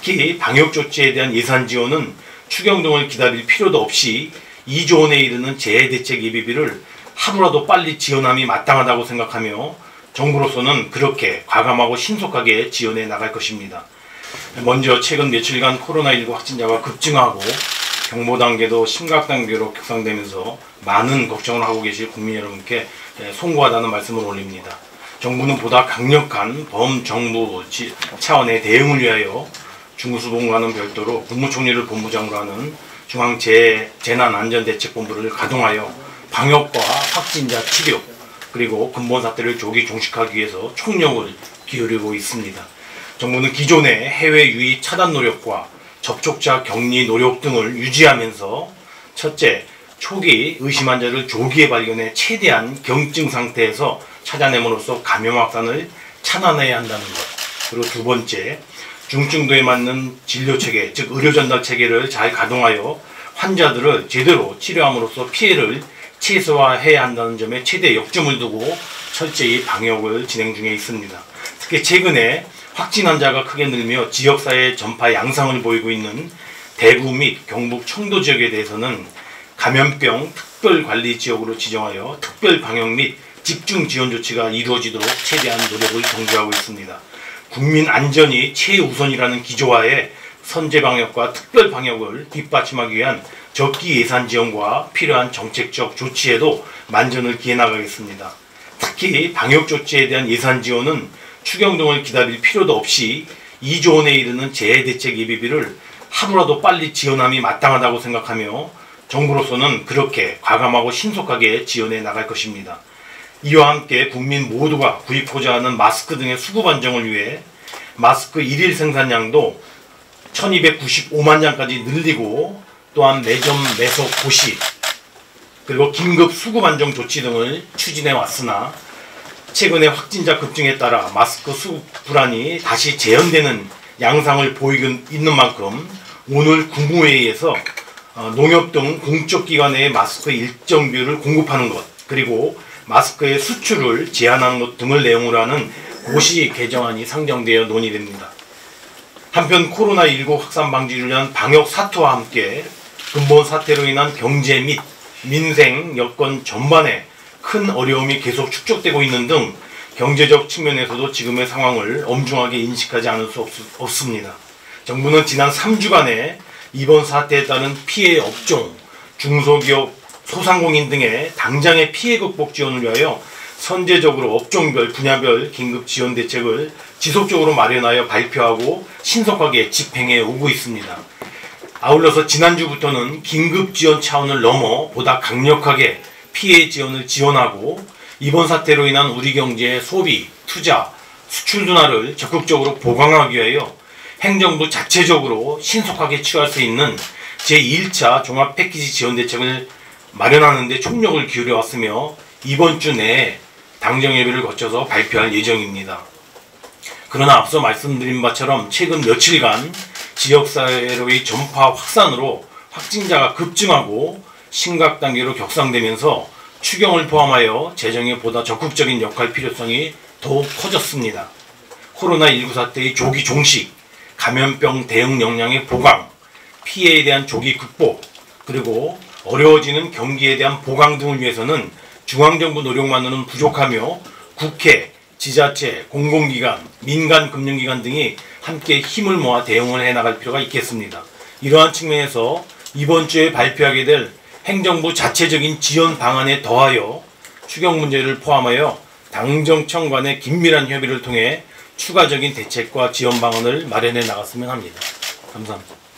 특히 방역 조치에 대한 예산 지원은 추경 등을 기다릴 필요도 없이 2조 원에 이르는 재해대책 예비비를 하루라도 빨리 지원함이 마땅하다고 생각하며 정부로서는 그렇게 과감하고 신속하게 지원해 나갈 것입니다. 먼저 최근 며칠간 코로나19 확진자가 급증하고 경보 단계도 심각 단계로 격상되면서 많은 걱정을 하고 계실 국민 여러분께 송구하다는 말씀을 올립니다. 정부는 보다 강력한 범정부 차원의 대응을 위하여 중수본과는 별도로 국무총리를 본부장으로 하는 중앙재난안전대책본부를 가동하여 방역과 확진자 치료 그리고 근본 사태를 조기 종식하기 위해서 총력을 기울이고 있습니다. 정부는 기존의 해외 유입 차단 노력과 접촉자 격리 노력 등을 유지하면서 첫째, 초기 의심 환자를 조기에 발견해 최대한 경증 상태에서 찾아냄으로써 감염 확산을 차단해야 한다는 것. 그리고 두 번째, 중증도에 맞는 진료 체계, 즉 의료 전달 체계를 잘 가동하여 환자들을 제대로 치료함으로써 피해를 최소화해야 한다는 점에 최대 역점을 두고 철저히 방역을 진행 중에 있습니다. 특히 최근에 확진 환자가 크게 늘며 지역사회 전파 양상을 보이고 있는 대구 및 경북 청도 지역에 대해서는 감염병 특별관리지역으로 지정하여 특별 방역 및 집중 지원 조치가 이루어지도록 최대한 노력을 경주하고 있습니다. 국민 안전이 최우선이라는 기조하에 선제 방역과 특별 방역을 뒷받침하기 위한 적기 예산 지원과 필요한 정책적 조치에도 만전을 기해 나가겠습니다. 특히 방역 조치에 대한 예산 지원은 추경 등을 기다릴 필요도 없이 2조 원에 이르는 재해대책 예비비를 하루라도 빨리 지원함이 마땅하다고 생각하며 정부로서는 그렇게 과감하고 신속하게 지원해 나갈 것입니다. 이와 함께 국민 모두가 구입하고자 하는 마스크 등의 수급 안정을 위해 마스크 1일 생산량도 1295만 장까지 늘리고 또한 매점 매석 고시 그리고 긴급 수급 안정 조치 등을 추진해 왔으나 최근의 확진자 급증에 따라 마스크 수급 불안이 다시 재현되는 양상을 보이고 있는 만큼 오늘 국무회의에서 농협 등 공적 기관의 마스크 일정 비율을 공급하는 것 그리고 마스크의 수출을 제한하는 것 등을 내용으로 하는 고시 개정안이 상정되어 논의됩니다. 한편 코로나19 확산 방지를 위한 방역 사투와 함께 근본 사태로 인한 경제 및 민생 여건 전반에 큰 어려움이 계속 축적되고 있는 등 경제적 측면에서도 지금의 상황을 엄중하게 인식하지 않을 수 없습니다. 정부는 지난 3주간의 이번 사태에 따른 피해 업종, 중소기업, 소상공인 등의 당장의 피해 극복 지원을 위하여 선제적으로 업종별, 분야별 긴급 지원 대책을 지속적으로 마련하여 발표하고 신속하게 집행해 오고 있습니다. 아울러서 지난주부터는 긴급 지원 차원을 넘어 보다 강력하게 피해 지원을 지원하고 이번 사태로 인한 우리 경제의 소비, 투자, 수출 둔화를 적극적으로 보강하기 위하여 행정부 자체적으로 신속하게 취할 수 있는 제1차 종합 패키지 지원 대책을 마련하는 데 총력을 기울여 왔으며 이번 주 내에 당정 예비를 거쳐서 발표할 예정입니다. 그러나 앞서 말씀드린 바처럼 최근 며칠간 지역사회로의 전파 확산으로 확진자가 급증하고 심각 단계로 격상되면서 추경을 포함하여 재정에 보다 적극적인 역할 필요성이 더욱 커졌습니다. 코로나19 사태의 조기 종식, 감염병 대응 역량의 보강, 피해에 대한 조기 극복, 그리고 어려워지는 경기에 대한 보강 등을 위해서는 중앙정부 노력만으로는 부족하며 국회, 지자체, 공공기관, 민간금융기관 등이 함께 힘을 모아 대응을 해나갈 필요가 있겠습니다. 이러한 측면에서 이번 주에 발표하게 될 행정부 자체적인 지원 방안에 더하여 추경 문제를 포함하여 당정청 간의 긴밀한 협의를 통해 추가적인 대책과 지원 방안을 마련해 나갔으면 합니다. 감사합니다.